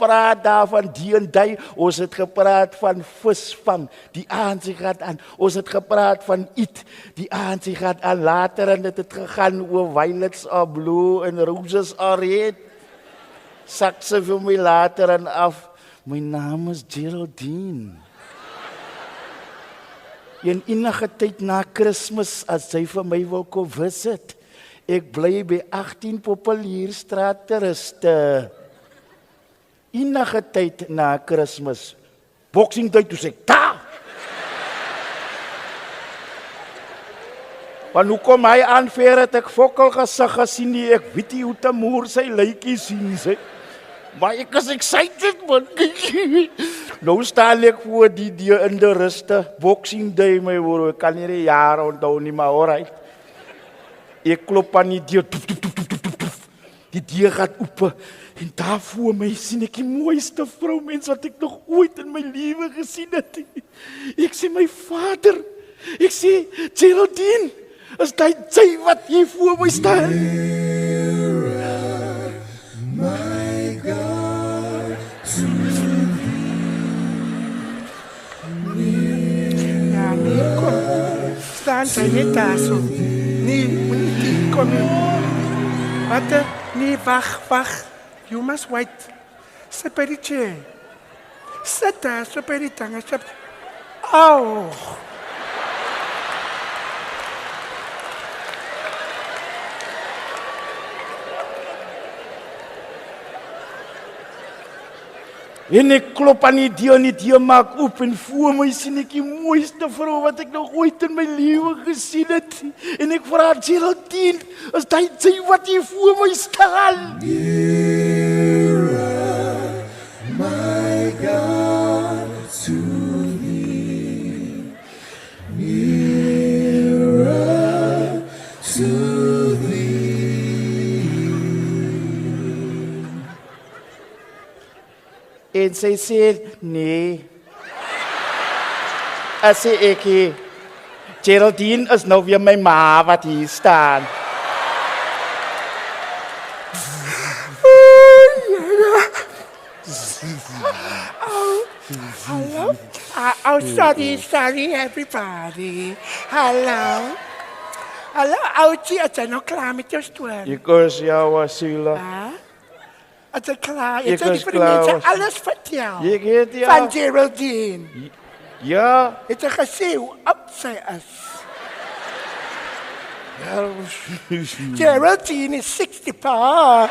gepraat daar van die en die. Ons het gepraat van visvang. Die ANC gaat aan. Ons het gepraat van eat. Die ANC gaat aan. Later en het gegaan oor violets are blue en roses are red. Sak ze vir my later en af. My naam is Geraldine. En enige tyd na Kersfees as sy vir my wil kom visit. Ek bly by 18 Populierstraat te ruste. Enige tyd na Kersfees. Boxing Day toe sê ek, ta! Want hoe kom hy aanveer het ek fokkel gesig gesien nie, ek weet nie hoe te moer sy lykie sien sy. Maar ek is excited man. Nou staan ek voor die deur in de ruste. Boxing Day my broer, ek kan nie die jare onthou nie, maar alright. Ek klop aan die deur. Die deur gaat open. En daar voor my sien ek die mooiste vrouwmens wat ek nog ooit in my lewe gesien het. Ek sê my vader. Ek sê, Geraldine, is dit sy wat hier voor my staan? My God, ja, nee, kom. Staan sy net daar so. Nee, moenie kom nie. Wat? Nee, wacht. You must wait. Sit by die chair. Sit daar, so by die tang. Au. En ek klop aan die deur maak oop en voor my sien ek die mooiste vrou wat ek nog ooit in my lewe gesien het. En ek vra Geraldine, is dit sy wat hier voor my staan? Nearer, my God, to thee. Nearer to thee. En sy sê, nee. As sê ek, Geraldine is nou weer my ma wat hier staan. Hallo? Oh, sorry everybody. Hallo? Hallo, oudje, is jy nog klaar met jou story? Ek is jou Wasila. Is jy klaar? Jy sê vir die mense alles vertel. Ek het ja. Van Geraldine. Ja. Het jy gesê hoe oud sy is? Ja. Geraldine is 60 pa.